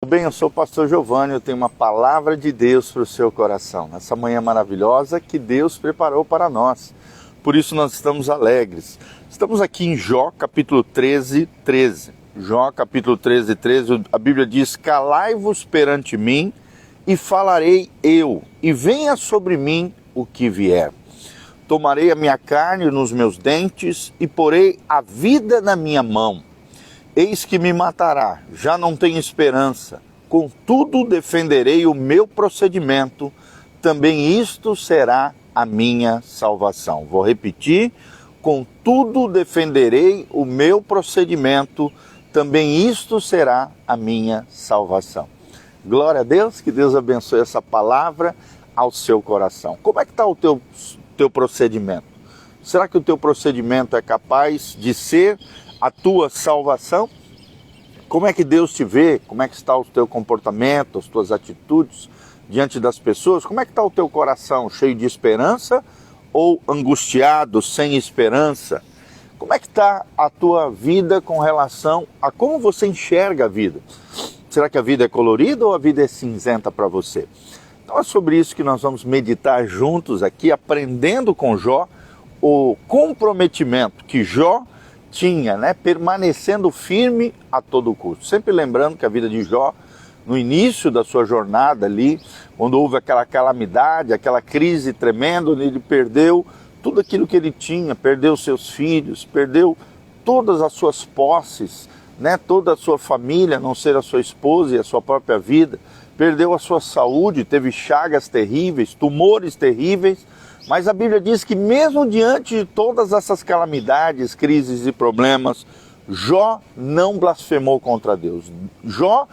bem? Eu sou o pastor Giovanni, eu tenho uma palavra de Deus para o seu coração. Nessa manhã maravilhosa que Deus preparou para nós. Por isso nós estamos alegres. Estamos aqui em Jó, capítulo 13. Jó, capítulo 13, a Bíblia diz: calai-vos perante mim e falarei eu, e venha sobre mim o que vier. Tomarei a minha carne nos meus dentes e porei a vida na minha mão. Eis que me matará, já não tenho esperança. Contudo defenderei o meu procedimento, também isto será a minha salvação. Vou repetir: contudo defenderei o meu procedimento, também isto será a minha salvação. Glória a Deus, que Deus abençoe essa palavra ao seu coração. Como é que está o teu procedimento? Será que o teu procedimento é capaz de ser a tua salvação? Como é que Deus te vê? Como é que está o teu comportamento, as tuas atitudes diante das pessoas? Como é que está o teu coração? Cheio de esperança ou angustiado, sem esperança? Como é que está a tua vida com relação a como você enxerga a vida? Será que a vida é colorida ou a vida é cinzenta para você? Então é sobre isso que nós vamos meditar juntos aqui, aprendendo com Jó o comprometimento que Jó tinha, permanecendo firme a todo custo. Sempre lembrando que a vida de Jó, no início da sua jornada ali, quando houve aquela calamidade, aquela crise tremenda, onde ele perdeu tudo aquilo que ele tinha, perdeu seus filhos, perdeu todas as suas posses, toda a sua família, a não ser a sua esposa e a sua própria vida, perdeu a sua saúde, teve chagas terríveis, tumores terríveis. Mas a Bíblia diz que mesmo diante de todas essas calamidades, crises e problemas, Jó não blasfemou contra Deus. Jó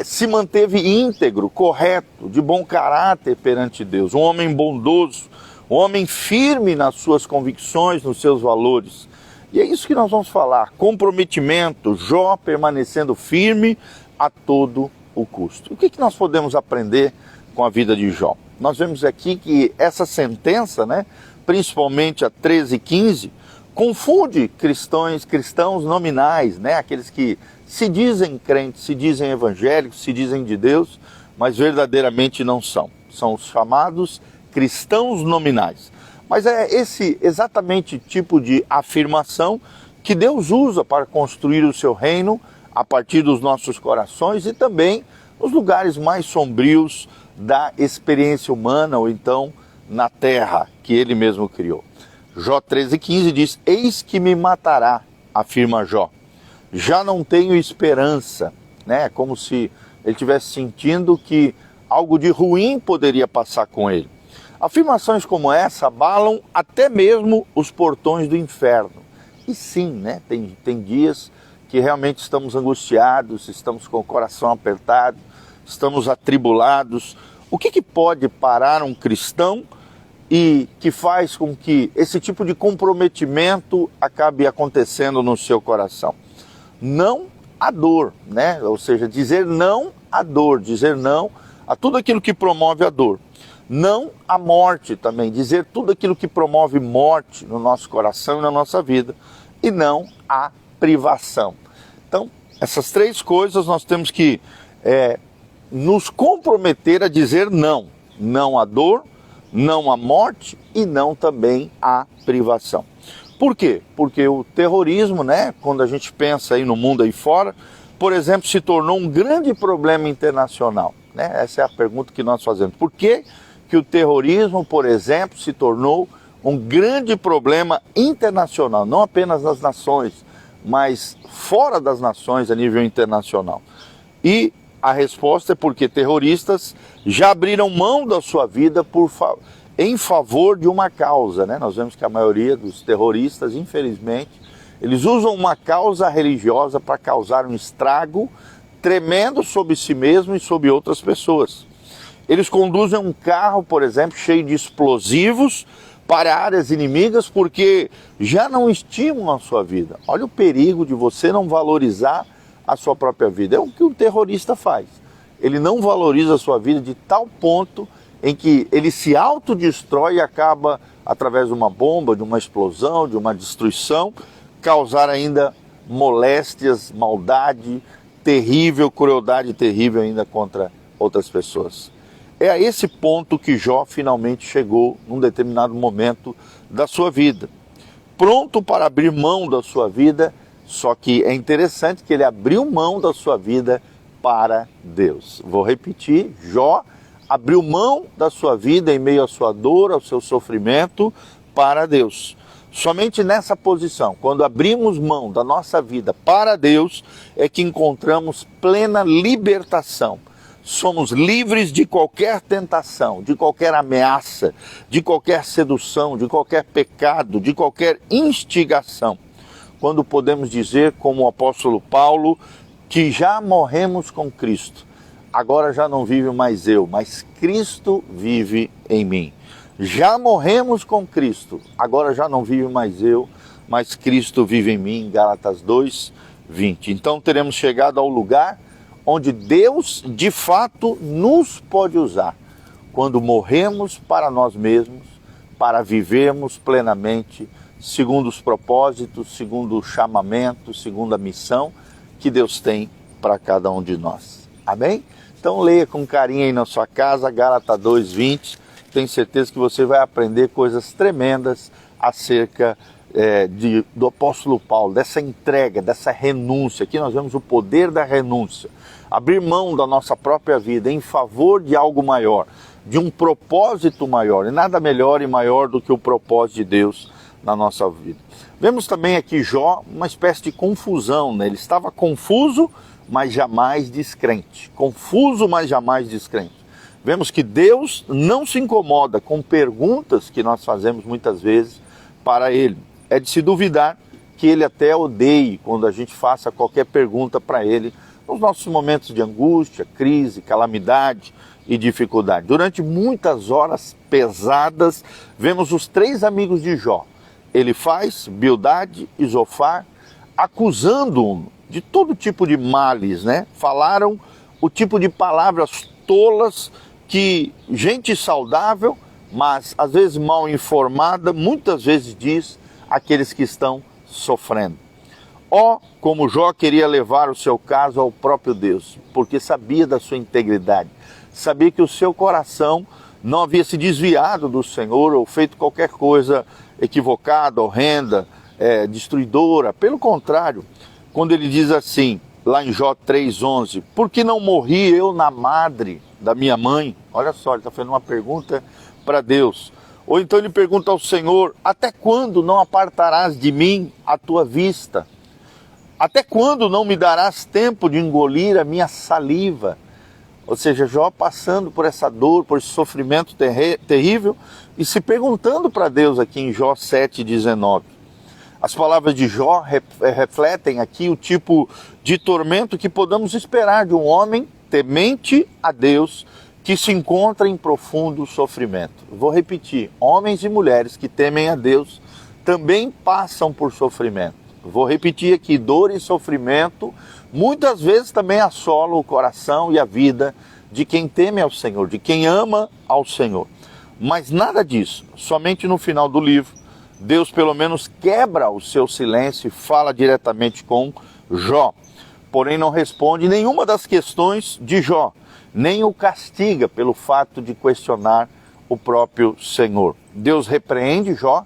se manteve íntegro, correto, de bom caráter perante Deus. Um homem bondoso, um homem firme nas suas convicções, nos seus valores. E é isso que nós vamos falar, comprometimento, Jó permanecendo firme a todo o custo. O que nós podemos aprender com a vida de Jó? Nós vemos aqui que essa sentença, principalmente a 13:15, confunde cristãos nominais, aqueles que se dizem crentes, se dizem evangélicos, se dizem de Deus, mas verdadeiramente não são. São os chamados cristãos nominais. Mas é esse exatamente tipo de afirmação que Deus usa para construir o seu reino a partir dos nossos corações e também nos lugares mais sombrios da experiência humana, ou então na terra que ele mesmo criou. Jó 13:15 diz: eis que me matará, afirma Jó, já não tenho esperança. Como se ele estivesse sentindo que algo de ruim poderia passar com ele. Afirmações como essa abalam até mesmo os portões do inferno. E sim, tem dias que realmente estamos angustiados, estamos com o coração apertado, estamos atribulados. O que pode parar um cristão e que faz com que esse tipo de comprometimento acabe acontecendo no seu coração? Não à dor, Ou seja, dizer não à dor, dizer não a tudo aquilo que promove a dor. Não à morte também, dizer tudo aquilo que promove morte no nosso coração e na nossa vida. E não à privação. Então, essas três coisas nós temos que nos comprometer a dizer não. Não à dor, não à morte e não também à privação. Por quê? Porque o terrorismo, quando a gente pensa aí no mundo aí fora, por exemplo, se tornou um grande problema internacional. Essa é a pergunta que nós fazemos. Por que o terrorismo, por exemplo, se tornou um grande problema internacional? Não apenas nas nações, mas fora das nações a nível internacional. E a resposta é porque terroristas já abriram mão da sua vida em favor de uma causa. Nós vemos que a maioria dos terroristas, infelizmente, eles usam uma causa religiosa para causar um estrago tremendo sobre si mesmo e sobre outras pessoas. Eles conduzem um carro, por exemplo, cheio de explosivos para áreas inimigas porque já não estimulam a sua vida. Olha o perigo de você não valorizar a sua própria vida. É o que um terrorista faz. Ele não valoriza a sua vida de tal ponto em que ele se autodestrói e acaba, através de uma bomba, de uma explosão, de uma destruição, causar ainda moléstias, maldade terrível, crueldade terrível ainda contra outras pessoas. É a esse ponto que Jó finalmente chegou num determinado momento da sua vida, pronto para abrir mão da sua vida, só que é interessante que ele abriu mão da sua vida para Deus. Vou repetir, Jó abriu mão da sua vida em meio à sua dor, ao seu sofrimento, para Deus. Somente nessa posição, quando abrimos mão da nossa vida para Deus, é que encontramos plena libertação. Somos livres de qualquer tentação, de qualquer ameaça, de qualquer sedução, de qualquer pecado, de qualquer instigação. Quando podemos dizer, como o apóstolo Paulo, que já morremos com Cristo. Agora já não vive mais eu, mas Cristo vive em mim. Já morremos com Cristo, agora já não vive mais eu, mas Cristo vive em mim, Gálatas 2:20. Então teremos chegado ao lugar onde Deus de fato nos pode usar, quando morremos para nós mesmos, para vivermos plenamente, segundo os propósitos, segundo o chamamento, segundo a missão que Deus tem para cada um de nós. Amém? Então leia com carinho aí na sua casa, Gálatas 2:20. Tenho certeza que você vai aprender coisas tremendas acerca do apóstolo Paulo, dessa entrega, dessa renúncia. Aqui nós vemos o poder da renúncia. Abrir mão da nossa própria vida em favor de algo maior, de um propósito maior. E nada melhor e maior do que o propósito de Deus na nossa vida. Vemos também aqui Jó uma espécie de confusão, né? Ele estava confuso, mas jamais descrente. Confuso, mas jamais descrente. Vemos que Deus não se incomoda com perguntas que nós fazemos muitas vezes para Ele. É de se duvidar que Ele até odeie quando a gente faça qualquer pergunta para Ele nos nossos momentos de angústia, crise, calamidade e dificuldade. Durante muitas horas pesadas, vemos os três amigos de Jó, Elifaz, Bildade e Zofar, acusando-o de todo tipo de males, né? Falaram o tipo de palavras tolas que gente saudável, mas às vezes mal informada, muitas vezes diz àqueles que estão sofrendo. Como Jó queria levar o seu caso ao próprio Deus, porque sabia da sua integridade, sabia que o seu coração não havia se desviado do Senhor ou feito qualquer coisa equivocada, horrenda, destruidora. Pelo contrário, quando ele diz assim, lá em Jó 3:11, por que não morri eu na madre da minha mãe? Olha só, ele está fazendo uma pergunta para Deus. Ou então ele pergunta ao Senhor, até quando não apartarás de mim a tua vista? Até quando não me darás tempo de engolir a minha saliva? Ou seja, Jó passando por essa dor, por esse sofrimento terrível e se perguntando para Deus aqui em Jó 7:19. As palavras de Jó refletem aqui o tipo de tormento que podemos esperar de um homem temente a Deus que se encontra em profundo sofrimento. Vou repetir, homens e mulheres que temem a Deus também passam por sofrimento. Vou repetir aqui, dor e sofrimento muitas vezes também assolam o coração e a vida de quem teme ao Senhor, de quem ama ao Senhor. Mas nada disso, somente no final do livro, Deus pelo menos quebra o seu silêncio e fala diretamente com Jó. Porém não responde nenhuma das questões de Jó, nem o castiga pelo fato de questionar o próprio Senhor. Deus repreende Jó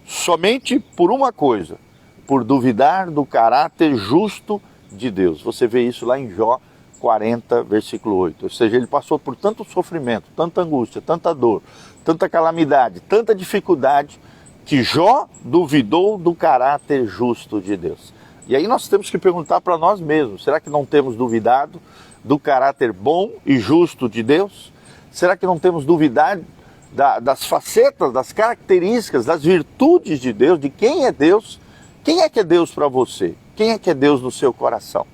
somente por uma coisa, por duvidar do caráter justo de Deus. Você vê isso lá em Jó 40, versículo 8. Ou seja, ele passou por tanto sofrimento, tanta angústia, tanta dor, tanta calamidade, tanta dificuldade, que Jó duvidou do caráter justo de Deus. E aí nós temos que perguntar para nós mesmos, será que não temos duvidado do caráter bom e justo de Deus? Será que não temos duvidado das facetas, das características, das virtudes de Deus, de quem é Deus? Quem é que é Deus para você? Quem é que é Deus no seu coração?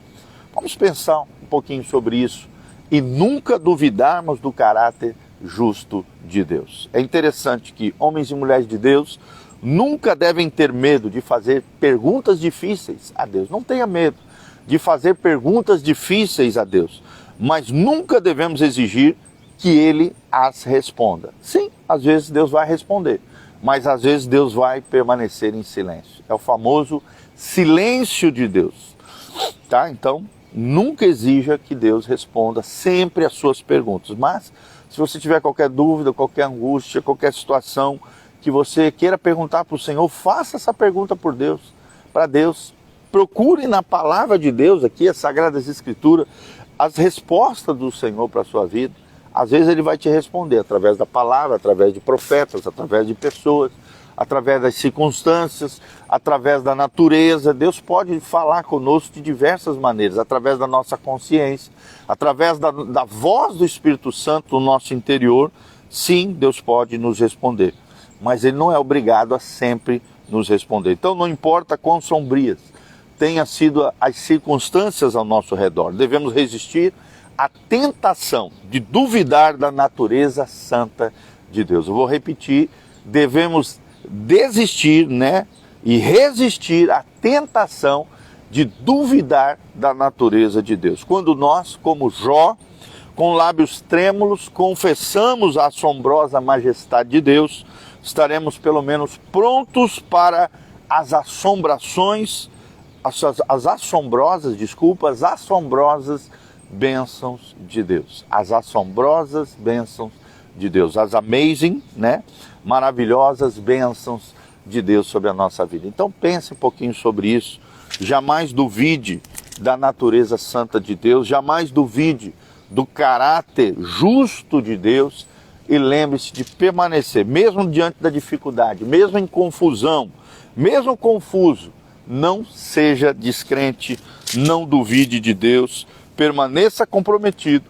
Vamos pensar um pouquinho sobre isso e nunca duvidarmos do caráter justo de Deus. É interessante que homens e mulheres de Deus nunca devem ter medo de fazer perguntas difíceis a Deus. Não tenha medo de fazer perguntas difíceis a Deus, mas nunca devemos exigir que Ele as responda. Sim, às vezes Deus vai responder, mas às vezes Deus vai permanecer em silêncio. É o famoso silêncio de Deus. Tá? Então, nunca exija que Deus responda sempre as suas perguntas. Mas, se você tiver qualquer dúvida, qualquer angústia, qualquer situação que você queira perguntar para o Senhor, faça essa pergunta para Deus. Procure na palavra de Deus, aqui, as Sagradas Escrituras, as respostas do Senhor para a sua vida. Às vezes Ele vai te responder através da palavra, através de profetas, através de pessoas, através das circunstâncias, através da natureza. Deus pode falar conosco de diversas maneiras, através da nossa consciência, através da voz do Espírito Santo no nosso interior. Sim, Deus pode nos responder, mas Ele não é obrigado a sempre nos responder. Então não importa quão sombrias tenham sido as circunstâncias ao nosso redor, devemos resistir à tentação de duvidar da natureza santa de Deus. Eu vou repetir, devemos desistir, e resistir à tentação de duvidar da natureza de Deus. Quando nós, como Jó, com lábios trêmulos, confessamos a assombrosa majestade de Deus, estaremos pelo menos prontos para as assombrosas bênçãos de Deus. As assombrosas bênçãos de Deus. As amazing, maravilhosas bênçãos de Deus sobre a nossa vida. Então pense um pouquinho sobre isso. Jamais duvide da natureza santa de Deus. Jamais duvide do caráter justo de Deus. E lembre-se de permanecer, mesmo diante da dificuldade, mesmo em confusão, mesmo confuso. Não seja descrente, não duvide de Deus. Permaneça comprometido,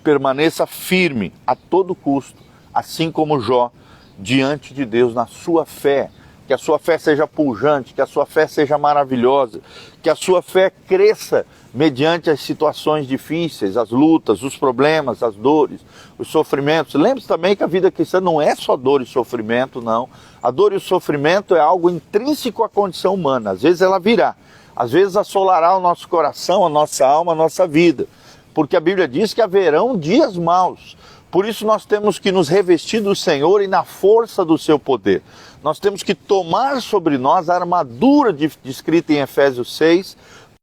permaneça firme a todo custo, assim como Jó, diante de Deus na sua fé. Que a sua fé seja pujante, que a sua fé seja maravilhosa, que a sua fé cresça mediante as situações difíceis, as lutas, os problemas, as dores, os sofrimentos. Lembre-se também que a vida cristã não é só dor e sofrimento, não. A dor e o sofrimento é algo intrínseco à condição humana. Às vezes ela virá, às vezes assolará o nosso coração, a nossa alma, a nossa vida. Porque a Bíblia diz que haverão dias maus. Por isso nós temos que nos revestir do Senhor e na força do seu poder. Nós temos que tomar sobre nós a armadura descrita em Efésios 6,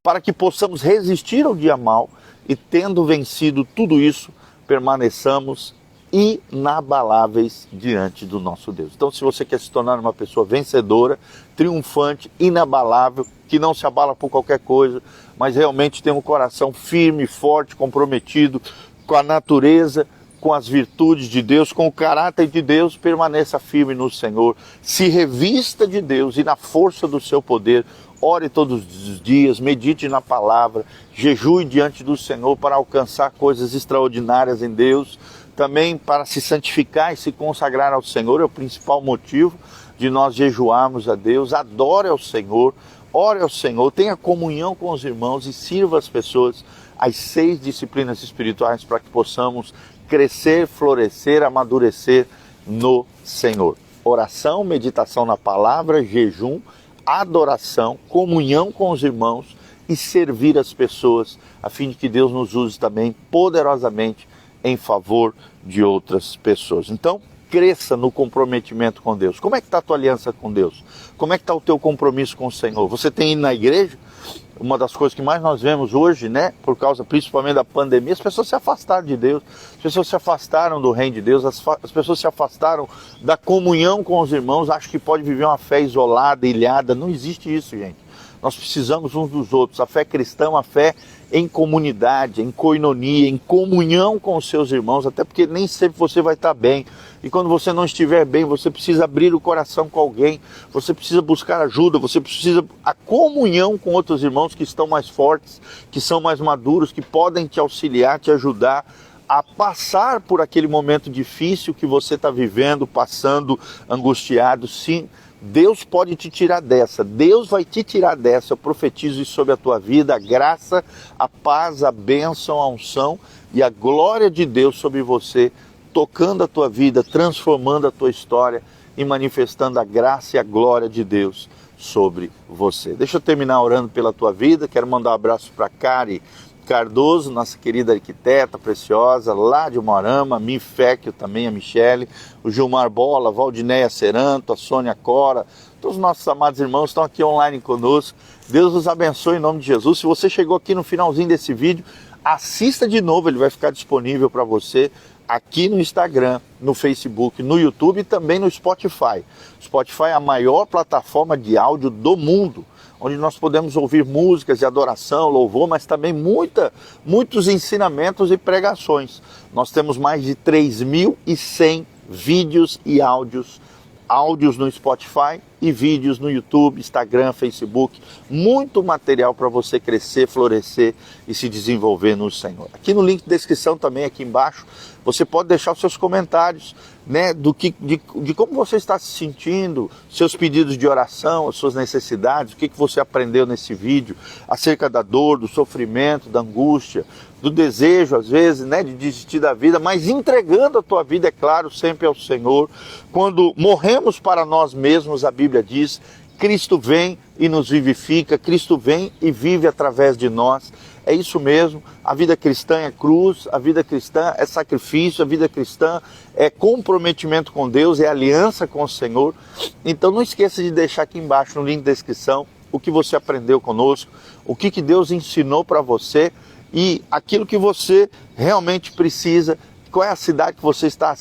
para que possamos resistir ao dia mau e, tendo vencido tudo isso, permaneçamos inabaláveis diante do nosso Deus. Então, se você quer se tornar uma pessoa vencedora, triunfante, inabalável, que não se abala por qualquer coisa, mas realmente tem um coração firme, forte, comprometido com a natureza, com as virtudes de Deus, com o caráter de Deus, permaneça firme no Senhor, se revista de Deus e na força do seu poder, ore todos os dias, medite na palavra, jejue diante do Senhor para alcançar coisas extraordinárias em Deus, também para se santificar e se consagrar ao Senhor, é o principal motivo de nós jejuarmos a Deus. Adore ao Senhor, ore ao Senhor, tenha comunhão com os irmãos e sirva as pessoas as 6 disciplinas espirituais para que possamos crescer, florescer, amadurecer no Senhor. Oração, meditação na palavra, jejum, adoração, comunhão com os irmãos e servir as pessoas, a fim de que Deus nos use também poderosamente em favor de outras pessoas. Então, cresça no comprometimento com Deus. Como é que está a tua aliança com Deus? Como é que está o teu compromisso com o Senhor? Você tem ido na igreja? Uma das coisas que mais nós vemos hoje, por causa principalmente da pandemia, as pessoas se afastaram de Deus, as pessoas se afastaram do reino de Deus, as pessoas se afastaram da comunhão com os irmãos, acham que pode viver uma fé isolada, ilhada. Não existe isso, gente. Nós precisamos uns dos outros. A fé cristã é uma fé em comunidade, em koinonia, em comunhão com os seus irmãos, até porque nem sempre você vai estar bem. E quando você não estiver bem, você precisa abrir o coração com alguém, você precisa buscar ajuda, você precisa a comunhão com outros irmãos que estão mais fortes, que são mais maduros, que podem te auxiliar, te ajudar a passar por aquele momento difícil que você está vivendo, passando, angustiado. Sim, Deus pode te tirar dessa, Deus vai te tirar dessa. Eu profetizo isso sobre a tua vida, a graça, a paz, a bênção, a unção e a glória de Deus sobre você, tocando a tua vida, transformando a tua história e manifestando a graça e a glória de Deus sobre você. Deixa eu terminar orando pela tua vida. Quero mandar um abraço para Cari Cardoso, nossa querida arquiteta preciosa, lá de Moarama, a Miféquio também, a Michele, o Gilmar Bola, a Valdinéia Seranto, a Sônia Cora, Todos os nossos amados irmãos estão aqui online conosco. Deus os abençoe em nome de Jesus. Se você chegou aqui no finalzinho desse vídeo, assista de novo, ele vai ficar disponível para você aqui no Instagram, no Facebook, no YouTube e também no Spotify. Spotify é a maior plataforma de áudio do mundo, onde nós podemos ouvir músicas de adoração, louvor, mas também muitos ensinamentos e pregações. Nós temos mais de 3.100 vídeos e áudios no Spotify e vídeos no YouTube, Instagram, Facebook, muito material para você crescer, florescer e se desenvolver no Senhor. Aqui no link de descrição também, aqui embaixo, você pode deixar os seus comentários, né, de como você está se sentindo, seus pedidos de oração, as suas necessidades, o que você aprendeu nesse vídeo, acerca da dor, do sofrimento, da angústia, do desejo, às vezes, né, de desistir da vida, mas entregando a tua vida, é claro, sempre ao Senhor. Quando morremos para nós mesmos, a Bíblia diz, Cristo vem e nos vivifica, Cristo vem e vive através de nós. É isso mesmo, a vida cristã é cruz, a vida cristã é sacrifício, a vida cristã é comprometimento com Deus, é aliança com o Senhor. Então não esqueça de deixar aqui embaixo no link de descrição o que você aprendeu conosco, o que Deus ensinou para você e aquilo que você realmente precisa, qual é a cidade que você está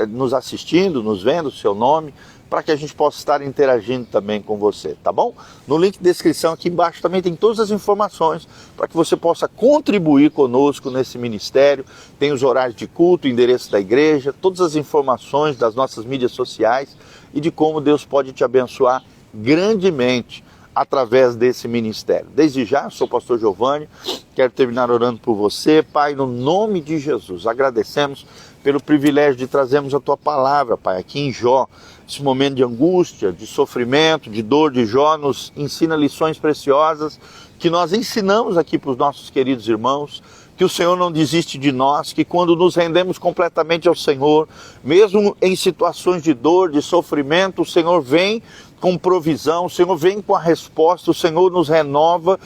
nos assistindo, nos vendo, o seu nome, para que a gente possa estar interagindo também com você, tá bom? No link de descrição aqui embaixo também tem todas as informações para que você possa contribuir conosco nesse ministério. Tem os horários de culto, o endereço da igreja, todas as informações das nossas mídias sociais e de como Deus pode te abençoar grandemente através desse ministério. Desde já, sou o pastor Giovanni, quero terminar orando por você. Pai, no nome de Jesus, agradecemos pelo privilégio de trazermos a Tua palavra, Pai, aqui em Jó. Esse momento de angústia, de sofrimento, de dor de Jó nos ensina lições preciosas que nós ensinamos aqui para os nossos queridos irmãos, que o Senhor não desiste de nós, que quando nos rendemos completamente ao Senhor, mesmo em situações de dor, de sofrimento, o Senhor vem com provisão, o Senhor vem com a resposta, o Senhor nos renova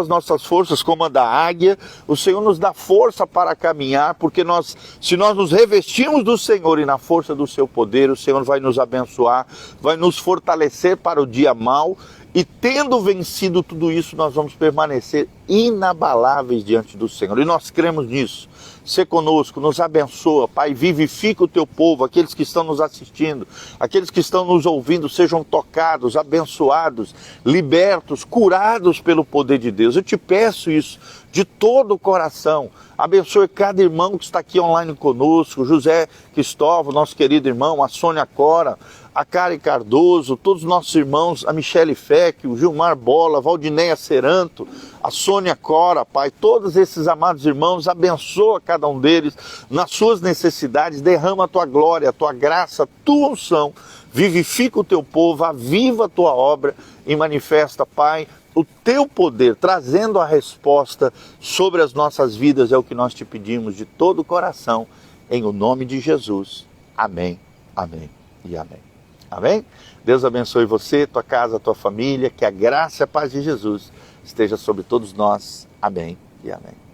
as nossas forças como a da águia, o Senhor nos dá força para caminhar, porque se nós nos revestirmos do Senhor e na força do seu poder, o Senhor vai nos abençoar, vai nos fortalecer para o dia mau, e tendo vencido tudo isso, nós vamos permanecer inabaláveis diante do Senhor. E nós cremos nisso. Sê conosco, nos abençoa, Pai, vivifica o Teu povo, aqueles que estão nos assistindo, aqueles que estão nos ouvindo, sejam tocados, abençoados, libertos, curados pelo poder de Deus. Eu te peço isso de todo o coração. Abençoe cada irmão que está aqui online conosco, José Cristóvão, nosso querido irmão, a Sônia Cora, a Karen Cardoso, todos os nossos irmãos, a Michele Feck, o Gilmar Bola, a Valdineia Seranto, a Sônia Cora, Pai, todos esses amados irmãos, abençoa cada um deles nas suas necessidades, derrama a Tua glória, a Tua graça, a Tua unção, vivifica o Teu povo, aviva a Tua obra e manifesta, Pai, o Teu poder, trazendo a resposta sobre as nossas vidas, é o que nós te pedimos de todo o coração, em o nome de Jesus. Amém, amém e amém. Amém? Deus abençoe você, tua casa, tua família, que a graça e a paz de Jesus esteja sobre todos nós. Amém e amém.